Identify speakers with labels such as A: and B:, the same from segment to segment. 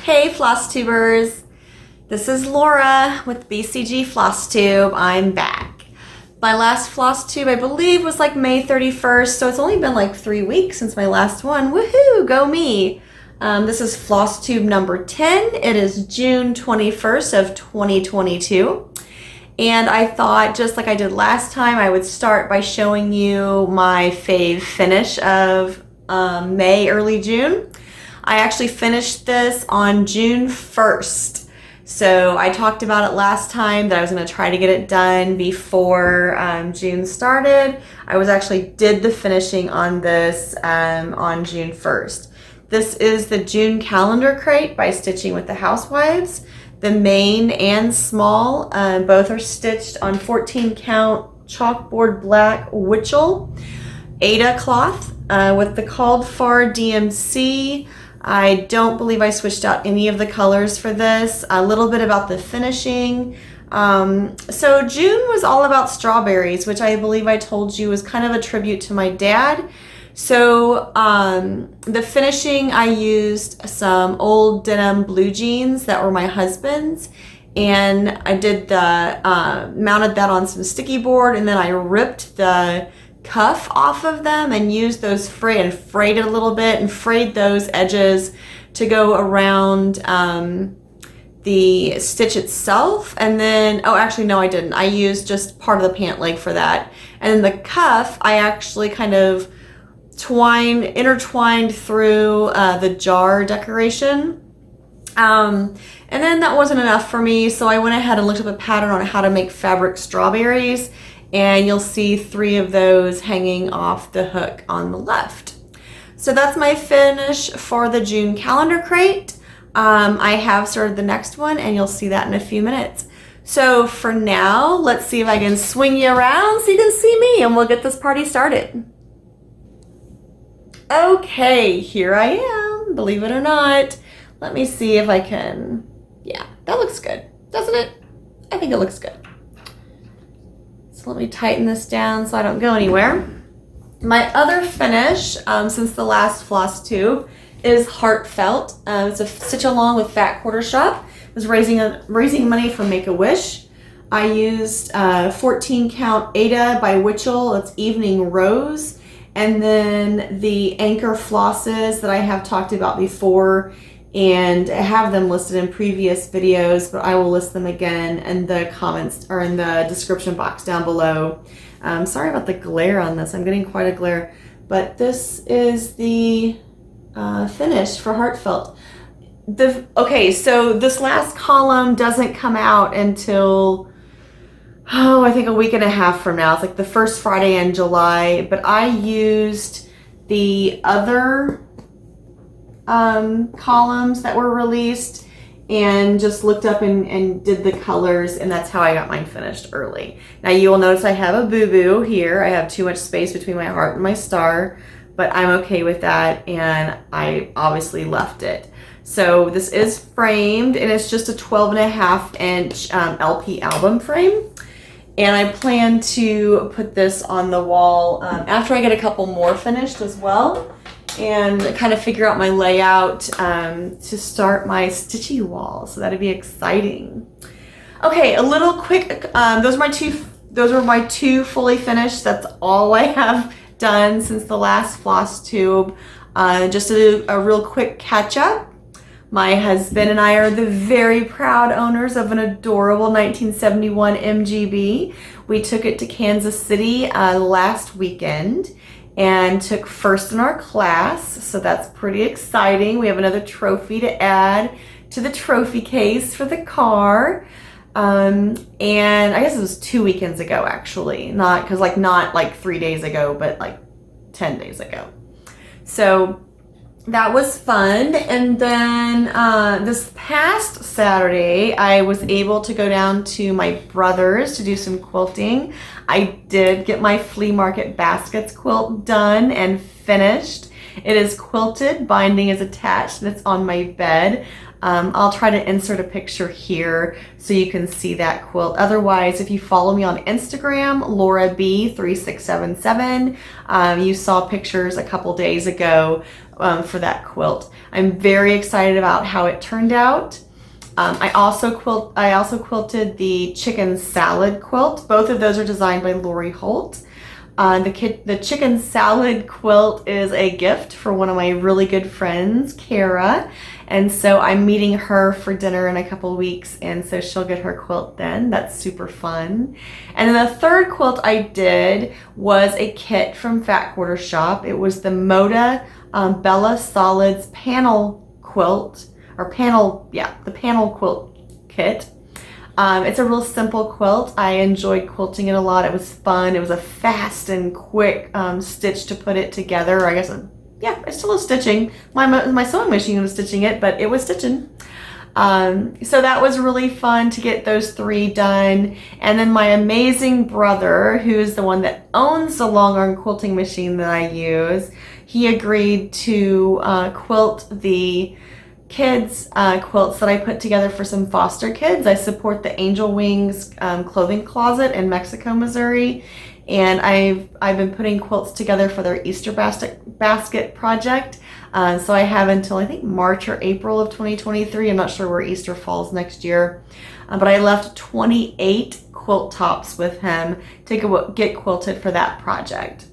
A: Hey Flosstubers, this is Laura with BCG Flosstube. I'm back. My last Flosstube I believe was like May 31st, so it's only been like 3 weeks since my last one. Woohoo, go me. This is Flosstube number 10. It is June 21st of 2022. And I thought, just like I did last time, I would start by showing you my fave finish of May, early June. I actually finished this on June 1st. So I talked about it last time that I was going to try to get it done before June started. I did the finishing on this on June 1st. This is the June calendar crate by Stitching with the Housewives. The main and small, both are stitched on 14 count chalkboard black wichelt aida cloth with the called for DMC. I don't believe I switched out any of the colors for this. A little bit about the finishing. So June was all about strawberries, which I believe I told you was kind of a tribute to my dad. So the finishing, I used some old denim blue jeans that were my husband's, and I did the mounted that on some sticky board, and then I ripped the cuff off of them and used those frayed it a little bit and frayed those edges to go around the stitch itself. And then, oh actually no I didn't, I used just part of the pant leg for that. And then the cuff I actually kind of intertwined through the jar decoration. And then that wasn't enough for me, so I went ahead and looked up a pattern on how to make fabric strawberries, and you'll see 3 of those hanging off the hook on the left. So that's my finish for the June calendar crate. I have started the next one, and you'll see that in a few minutes. So for now, let's see if I can swing you around so you can see me, and we'll get this party started. Okay, here I am, believe it or not. Let me see if I can, yeah, that looks good, doesn't it? I think it looks good. So let me tighten this down so I don't go anywhere. My other finish, since the last Flosstube, is Heartfelt. It's a stitch along with Fat Quarter Shop. It was raising money for Make-A-Wish. I used 14 count Aida by Wichelt. It's Evening Rose. And then the Anchor Flosses that I have talked about before, and I have them listed in previous videos, but I will list them again in the comments or in the description box down below. Sorry about the glare on this. I'm getting quite a glare, but this is the finish for Heartfelt. Okay, so this last column doesn't come out until I think a week and a half from now. It's like the first Friday in July, but I used the other columns that were released and just looked up and did the colors, and that's how I got mine finished early. Now you will notice I have a boo-boo here. I have too much space between my heart and my star, but I'm okay with that, and I obviously left it. So this is framed, and it's just a 12.5-inch LP album frame. And I plan to put this on the wall after I get a couple more finished as well, and kind of figure out my layout to start my stitchy wall. So that'd be exciting. Okay, a little quick. Those are my two fully finished. That's all I have done since the last Flosstube. Just a real quick catch up. My husband and I are the very proud owners of an adorable 1971 MGB. We took it to Kansas City last weekend and took first in our class, so that's pretty exciting. We have another trophy to add to the trophy case for the car. And I guess it was 2 weekends ago actually, not like 3 days ago, but like 10 days ago. So that was fun. And then this past Saturday, I was able to go down to my brother's to do some quilting. I did get my Flea Market Baskets quilt done and finished. It is quilted, binding is attached, and it's on my bed. I'll try to insert a picture here so you can see that quilt. Otherwise, if you follow me on Instagram, LauraB3677, you saw pictures a couple days ago for that quilt. I'm very excited about how it turned out. I also quilted the chicken salad quilt. Both of those are designed by Lori Holt. The chicken salad quilt is a gift for one of my really good friends, Kara. And so I'm meeting her for dinner in a couple weeks, and so she'll get her quilt then. That's super fun. And then the third quilt I did was a kit from Fat Quarter Shop. It was the Moda Bella Solids panel quilt, or the panel quilt kit. It's a real simple quilt. I enjoyed quilting it a lot. It was fun. It was a fast and quick stitch to put it together. I guess, I still was stitching. My sewing machine was stitching it, but it was stitching. So that was really fun to get those 3 done. And then my amazing brother, who's the one that owns the long arm quilting machine that I use, he agreed to quilt the kids quilts that I put together for some foster kids. I support the Angel Wings clothing closet in Mexico, Missouri, and I've been putting quilts together for their Easter basket project. So I have until I think March or April of 2023. I'm not sure where Easter falls next year, but I left 28 quilt tops with him to get quilted for that project.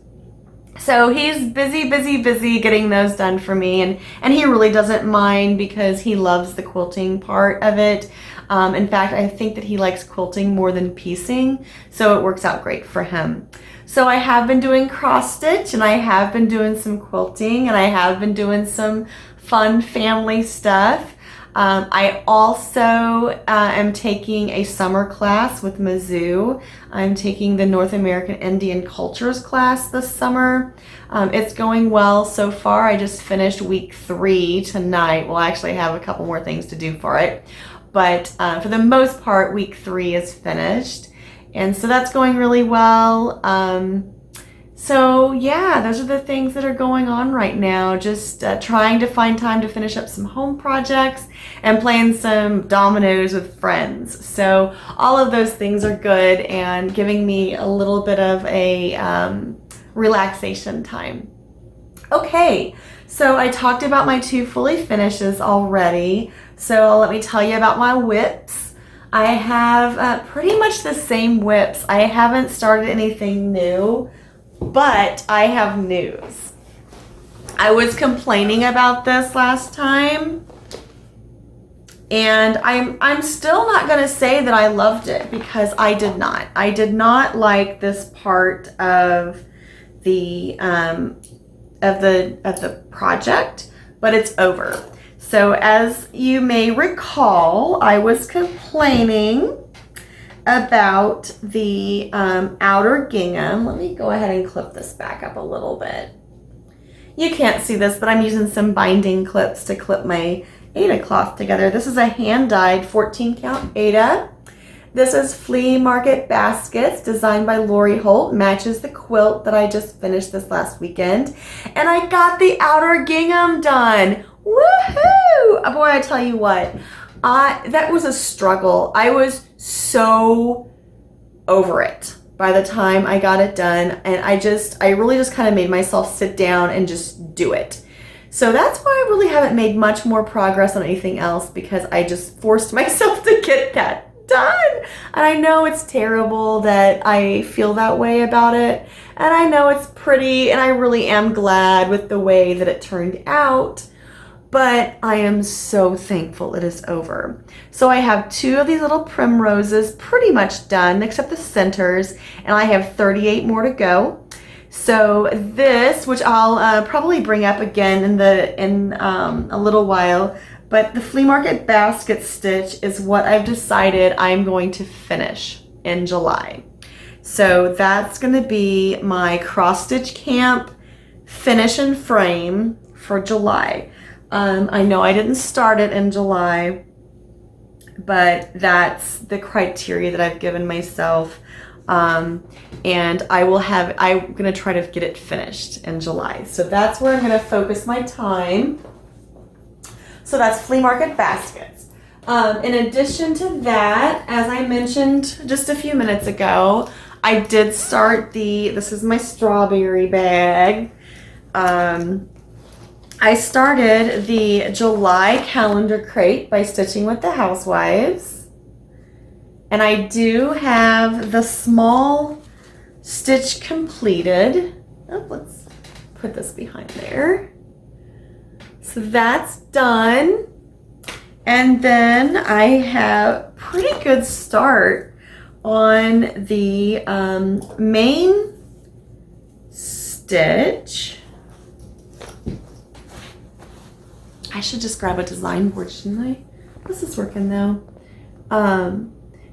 A: So he's busy getting those done for me, and he really doesn't mind because he loves the quilting part of it. In fact, I think that he likes quilting more than piecing, so it works out great for him. So I have been doing cross stitch, and I have been doing some quilting, and I have been doing some fun family stuff. I also am taking a summer class with Mizzou. I'm taking the North American Indian Cultures class this summer. It's going well so far. I just finished week 3 tonight. Well, I actually have a couple more things to do for it. But for the most part, week 3 is finished. And so that's going really well. So yeah, those are the things that are going on right now. Just trying to find time to finish up some home projects and playing some dominoes with friends. So all of those things are good and giving me a little bit of a relaxation time. Okay, so I talked about my 2 fully finishes already. So let me tell you about my whips. I have pretty much the same whips. I haven't started anything new. But I have news. I was complaining about this last time, and I'm still not going to say that I loved it because I did not. I did not like this part of the project, but it's over. So as you may recall, I was complaining about the outer gingham. Let me go ahead and clip this back up a little bit. You can't see this, but I'm using some binding clips to clip my Aida cloth together. This is a hand-dyed 14-count Aida. This is Flea Market Baskets, designed by Lori Holt. Matches the quilt that I just finished this last weekend. And I got the outer gingham done. Woohoo! Boy, I tell you what, that was a struggle. I was so over it by the time I got it done, and I really just kind of made myself sit down and just do it. So that's why I really haven't made much more progress on anything else, because I just forced myself to get that done. And I know it's terrible that I feel that way about it, and I know it's pretty, and I really am glad with the way that it turned out. But I am so thankful it is over. So I have 2 of these little primroses pretty much done, except the centers, and I have 38 more to go. So this, which I'll probably bring up again in a little while, but the Flea Market Basket stitch is what I've decided I'm going to finish in July. So that's going to be my cross stitch camp finish and frame for July. I know I didn't start it in July, but that's the criteria that I've given myself. And I'm going to try to get it finished in July. So that's where I'm going to focus my time. So that's Flea Market Baskets. In addition to that, as I mentioned just a few minutes ago, I did start this is my strawberry bag. I started the July calendar crate by stitching with the Housewives. And I do have the small stitch completed. Oh, let's put this behind there. So that's done. And then I have pretty good start on the main stitch. I should just grab a design board, shouldn't I? This is working though.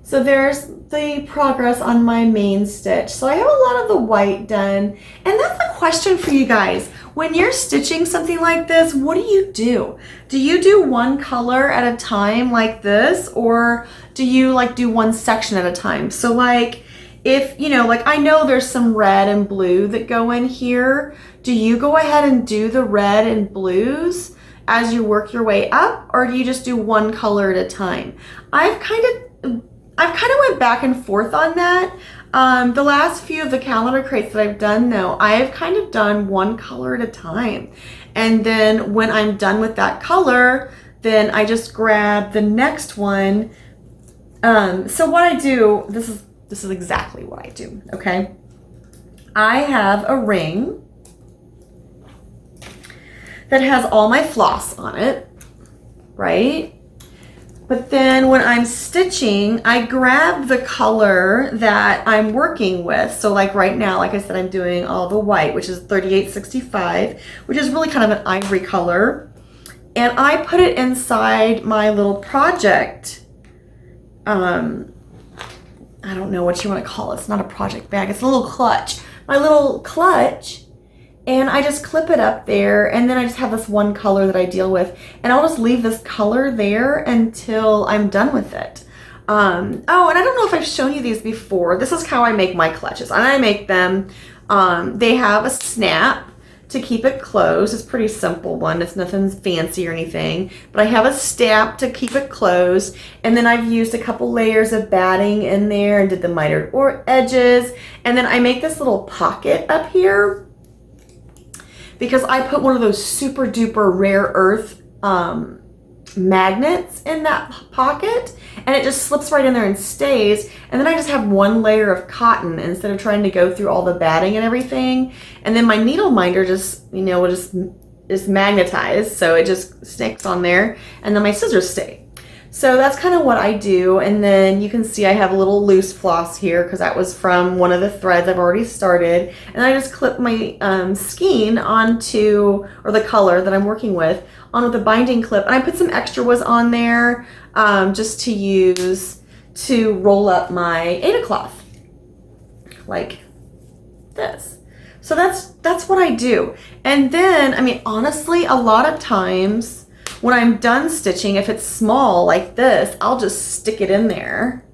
A: So there's the progress on my main stitch. So I have a lot of the white done. And that's a question for you guys. When you're stitching something like this, what do you do? Do you do one color at a time like this? Or do you like do one section at a time? So like if, you know, like I know there's some red and blue that go in here. Do you go ahead and do the red and blues as you work your way up, or do you just do one color at a time? I've kind of went back and forth on that. The last few of the calendar crates that I've done though, I have kind of done one color at a time. And then when I'm done with that color, then I just grab the next one. So what I do, this is exactly what I do, okay? I have a ring that has all my floss on it, right? But then when I'm stitching, I grab the color that I'm working with. So like right now, like I said, I'm doing all the white, which is 3865, which is really kind of an ivory color. And I put it inside my little project. I don't know what you want to call it. It's not a project bag. It's a little clutch. My little clutch. And I just clip it up there, and then I just have this one color that I deal with, and I'll just leave this color there until I'm done with it. Oh, and I don't know if I've shown you these before. This is how I make my clutches, and I make them, they have a snap to keep it closed. It's a pretty simple one. It's nothing fancy or anything, but I have a snap to keep it closed, and then I've used a couple layers of batting in there and did the mitered or edges, and then I make this little pocket up here because I put one of those super duper rare earth magnets in that pocket, and it just slips right in there and stays. And then I just have one layer of cotton instead of trying to go through all the batting and everything. And then my needle minder just, you know, will just is magnetized, so it just sticks on there, and then my scissors stay. So that's kind of what I do. And then you can see I have a little loose floss here because that was from one of the threads I've already started. And I just clip my skein onto, or the color that I'm working with, on with a binding clip. And I put some extra was on there just to use to roll up my Aida cloth, like this. So that's what I do. And then, I mean, honestly, a lot of times, when I'm done stitching, if it's small like this, I'll just stick it in there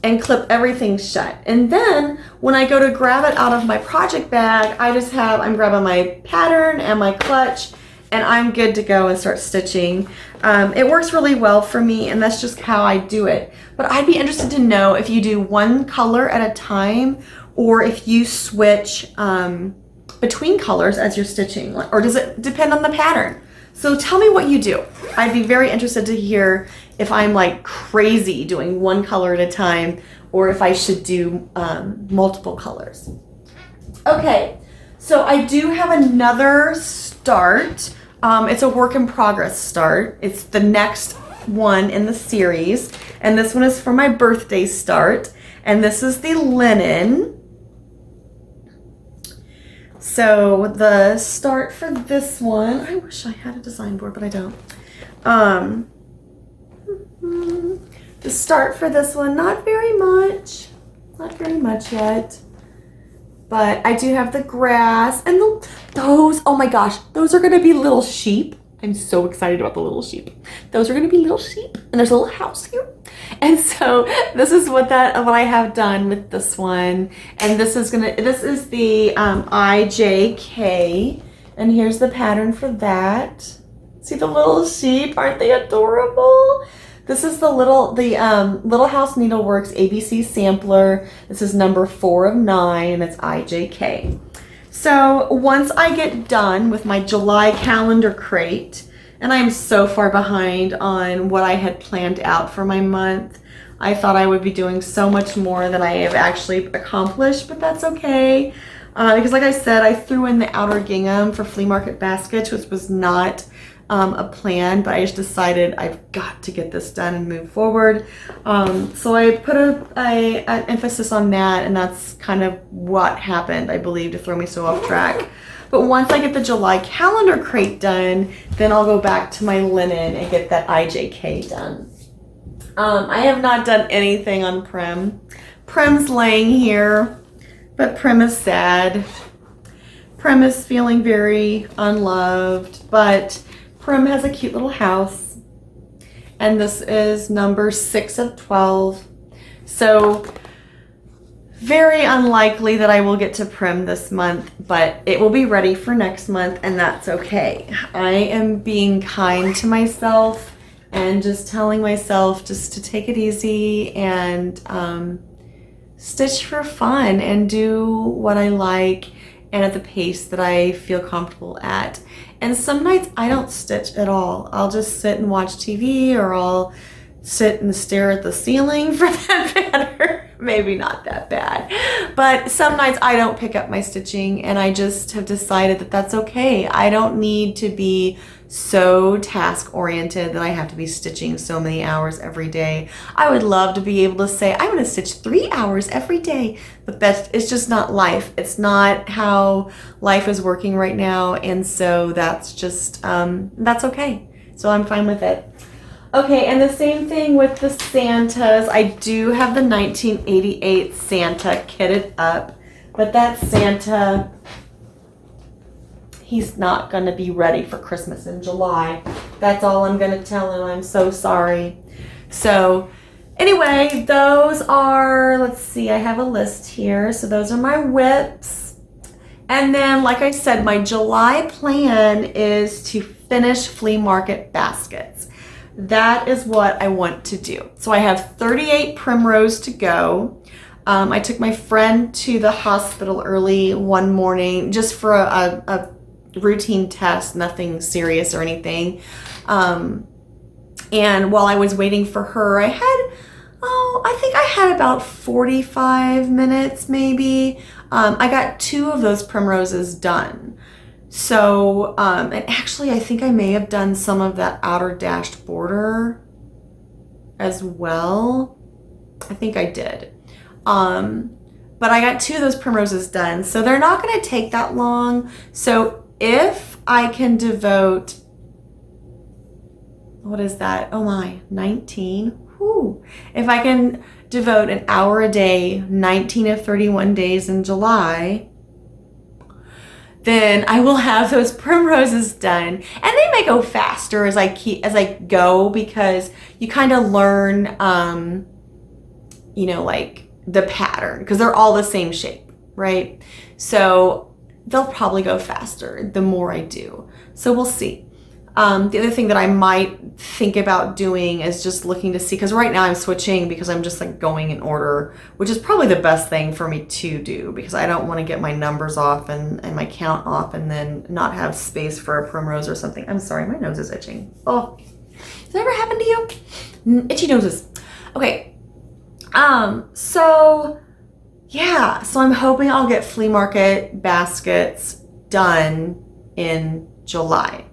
A: and clip everything shut. And then when I go to grab it out of my project bag, I'm grabbing my pattern and my clutch, and I'm good to go and start stitching. It works really well for me, and that's just how I do it. But I'd be interested to know if you do one color at a time, or if you switch between colors as you're stitching, or does it depend on the pattern? So tell me what you do. I'd be very interested to hear if I'm like crazy doing one color at a time, or if I should do multiple colors. Okay, so I do have another start. It's a work in progress start. It's the next one in the series, and this one is for my birthday start, and this is the linen. So the start for this one, I wish I had a design board, but I don't. The start for this one, not very much yet. But I do have the grass and those, oh my gosh, those are gonna be little sheep. I'm so excited about the little sheep. Those are gonna be little sheep, and there's a little house here. And so this is what I have done with this one. And this is the IJK, and here's the pattern for that. See the little sheep, aren't they adorable? This is the Little House Needleworks ABC sampler. This is number 4 of 9, and it's IJK. So once I get done with my July calendar crate, and I'm so far behind on what I had planned out for my month. I thought I would be doing so much more than I have actually accomplished, but that's okay. Because like I said, I threw in the outer gingham for Flea Market Baskets, which was not a plan, but I just decided I've got to get this done and move forward. So I put an emphasis on that, and that's kind of what happened, I believe, to throw me so off track. But once I get the July calendar crate done, then I'll go back to my linen and get that IJK done. I have not done anything on Prim. Prim's laying here, but Prim is sad. Prim is feeling very unloved, but Prim has a cute little house, and this is number 6 of 12. So very unlikely that I will get to Prim this month, but it will be ready for next month, and that's okay. I am being kind to myself and just telling myself just to take it easy and stitch for fun and do what I like and at the pace that I feel comfortable at. And some nights I don't stitch at all. I'll just sit and watch TV, or I'll sit and stare at the ceiling, for that matter. Maybe not that bad. But some nights I don't pick up my stitching, and I just have decided that that's okay. I don't need to be so task oriented that I have to be stitching so many hours every day. I would love to be able to say I'm going to stitch 3 hours every day, but it's just not life. It's not how life is working right now, and so that's just that's okay. So I'm fine with it. Okay, and the same thing with the Santas. I do have the 1988 Santa kitted up, but that Santa, he's not going to be ready for Christmas in July. That's all I'm going to tell him. I'm so sorry. So anyway, those are, let's see, I have a list here. So those are my whips. And then, like I said, my July plan is to finish Flea Market Baskets. That is what I want to do. So I have 38 primrose to go. I took my friend to the hospital early one morning just for a routine test, nothing serious or anything. And while I was waiting for her, I think I had about 45 minutes maybe. I got 2 of those primroses done. So, and actually I think I may have done some of that outer dashed border as well. I think I did. But I got 2 of those primroses done, so they're not going to take that long. So if I can devote, what is that? Oh my, 19? Whew. If I can devote an hour a day, 19 of 31 days in July, then I will have those primroses done. And they may go faster as I go, because you kind of learn, like the pattern, because they're all the same shape, right? So they'll probably go faster the more I do. So we'll see. The other thing that I might think about doing is just looking to see, because right now I'm switching because I'm just like going in order, which is probably the best thing for me to do, because I don't want to get my numbers off and my count off and then not have space for a primrose or something. I'm sorry, my nose is itching. Oh, has that ever happened to you? Itchy noses. Okay. So I'm hoping I'll get Flea Market Baskets done in July.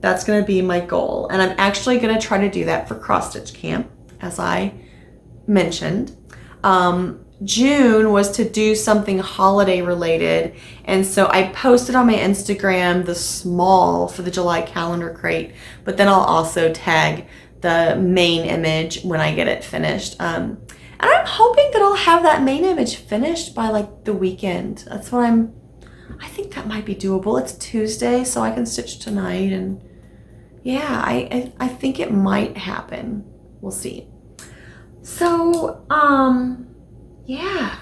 A: That's going to be my goal. And I'm actually going to try to do that for cross stitch camp, as I mentioned. June was to do something holiday related. And so I posted on my Instagram the small for the July calendar crate, but then I'll also tag the main image when I get it finished. And I'm hoping that I'll have that main image finished by like the weekend. That's what I think that might be doable. It's Tuesday, so I can stitch tonight, and yeah, I think it might happen. We'll see. So, yeah.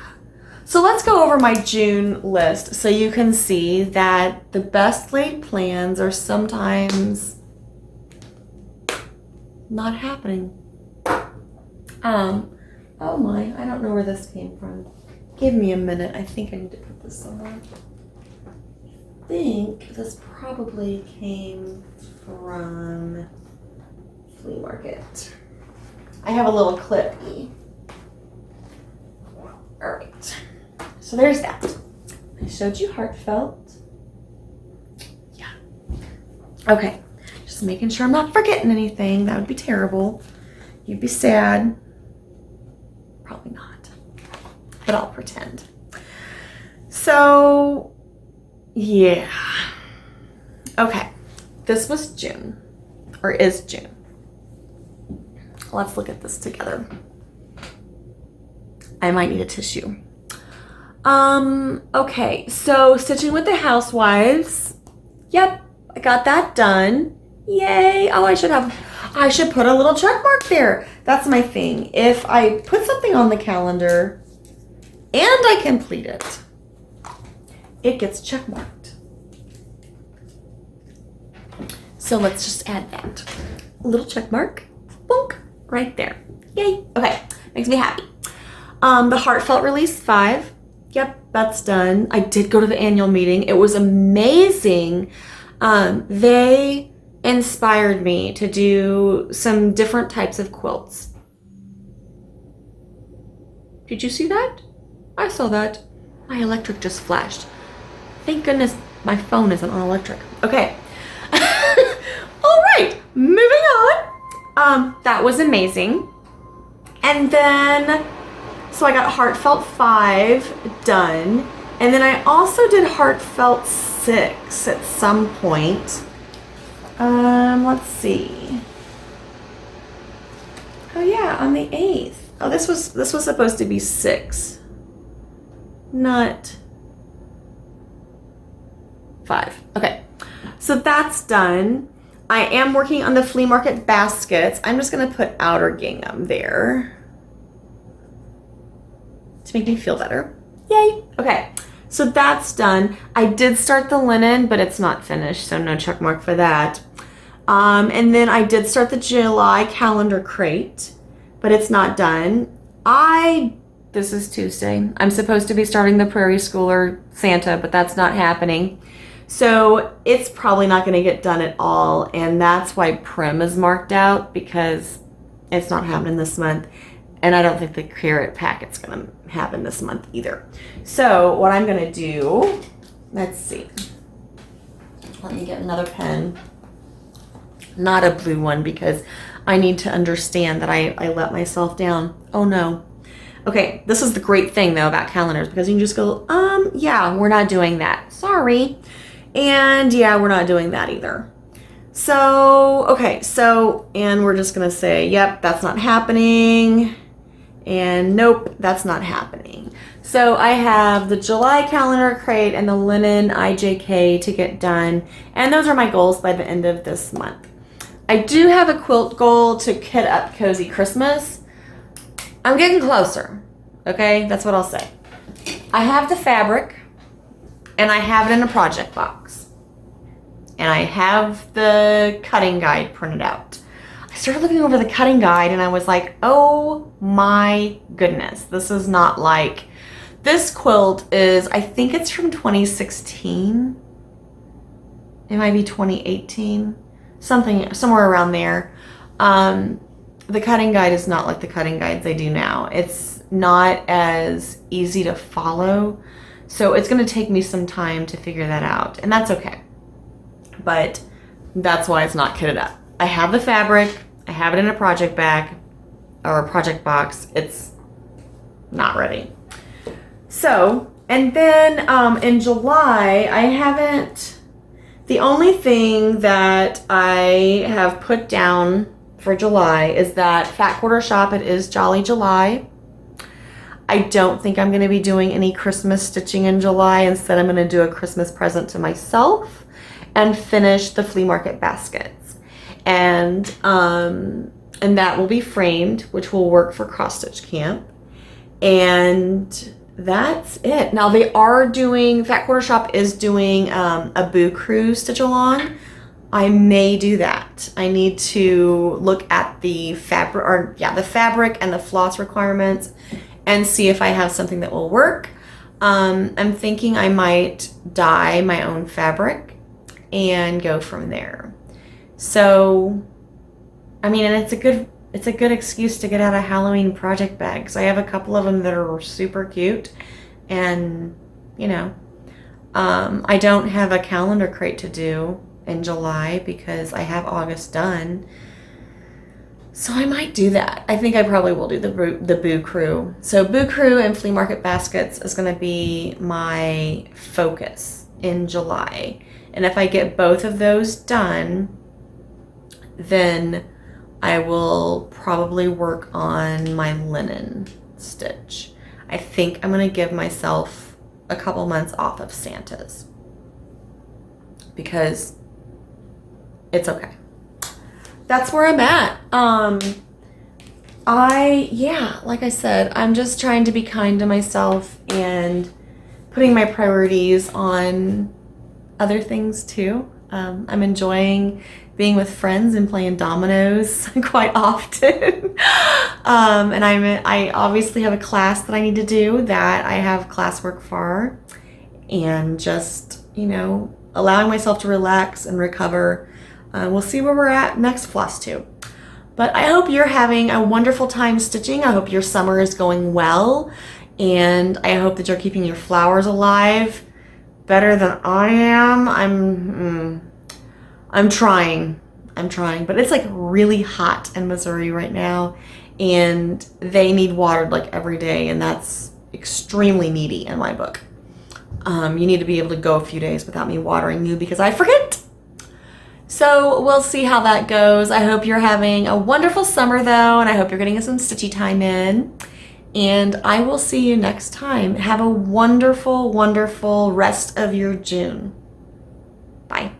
A: So let's go over my June list so you can see that the best laid plans are sometimes not happening. Oh my, I don't know where this came from. Give me a minute. I think I need to put this somewhere. think this probably came from Flea Market. I have a little clip-y. All right, so there's that. I showed you Heartfelt. Yeah. Okay, just making sure I'm not forgetting anything. That would be terrible. You'd be sad. Probably not, but I'll pretend. So, yeah. Okay, this was June, or is June. Let's look at this together. I might need a tissue. Okay, so stitching with the Housewives. Yep, I got that done. Yay. Oh, I should put a little check mark there. That's my thing. If I put something on the calendar and I complete it, it gets check marked. So let's just add that. A little check mark. Bonk. Right there. Yay. Okay, makes me happy. The Heartfelt Release 5. Yep, that's done. I did go to the annual meeting. It was amazing. They inspired me to do some different types of quilts. Did you see that? I saw that. My electric just flashed. Thank goodness my phone isn't on electric. Okay. All right, moving on. That was amazing. And then, so I got Heartfelt 5 done. And then I also did Heartfelt 6 at some point. Let's see. Oh yeah, on the 8th. Oh, this was supposed to be 6. Not 5. Okay. So that's done. I am working on the Flea Market Baskets. I'm just going to put outer gingham there to make me feel better. Yay. Okay. So that's done. I did start the linen, but it's not finished, so no check mark for that. And then I did start the July calendar crate, but it's not done. This is Tuesday. I'm supposed to be starting the Prairie Schooler Santa, but that's not happening. So it's probably not going to get done at all, and that's why Prim is marked out, because it's not happening this month. And I don't think the carrot packet's going to happen this month either. So what I'm going to do, let's see. Let me get another pen. Not a blue one, because I need to understand that I let myself down. Oh no. Okay, this is the great thing though about calendars, because you can just go, yeah, we're not doing that. Sorry. And yeah, we're not doing that either. So, okay, and we're just going to say, yep, that's not happening. And nope, that's not happening. So I have the July calendar crate and the linen IJK to get done. And those are my goals by the end of this month. I do have a quilt goal to kit up Cozy Christmas. I'm getting closer. Okay, that's what I'll say. I have the fabric and I have it in a project box. And I have the cutting guide printed out. I started looking over the cutting guide and I was like, oh my goodness, this is not like, this quilt is, I think it's from 2016. It might be 2018, somewhere around there. The cutting guide is not like the cutting guides they do now. It's not as easy to follow. So it's going to take me some time to figure that out, and that's okay. But that's why it's not kitted up. I have the fabric, I have it in a project bag or a project box. It's not ready. So, and then in July, the only thing that I have put down for July is that Fat Quarter Shop, it is Jolly July. I don't think I'm going to be doing any Christmas stitching in July. Instead, I'm going to do a Christmas present to myself and finish the Flea Market Baskets. And that will be framed, which will work for cross stitch camp. And that's it. Now Fat Quarter Shop is doing a Boo Cruise stitch along. I may do that. I need to look at the fabric and the floss requirements and see if I have something that will work. I'm thinking I might dye my own fabric and go from there. So, I mean, and it's a good excuse to get out a Halloween project bags. I have a couple of them that are super cute, and you know, I don't have a calendar crate to do in July because I have August done. So I might do that. I think I probably will do the Boo Crew. So Boo Crew and Flea Market Baskets is going to be my focus in July. And if I get both of those done, then I will probably work on my linen stitch. I think I'm going to give myself a couple months off of Santa's because it's okay. That's where I'm at. Like I said, I'm just trying to be kind to myself and putting my priorities on other things too. I'm enjoying being with friends and playing dominoes quite often. And I obviously have a class that I need to do that I have classwork for, and just, you know, allowing myself to relax and recover. We'll see where we're at next Flosstube. But I hope you're having a wonderful time stitching. I hope your summer is going well. And I hope that you're keeping your flowers alive better than I am. I'm trying. But it's like really hot in Missouri right now. And they need watered like every day. And that's extremely needy in my book. You need to be able to go a few days without me watering you because I forget. So we'll see how that goes. I hope you're having a wonderful summer though, and I hope you're getting some stitchy time in. And I will see you next time. Have a wonderful, wonderful rest of your June. Bye.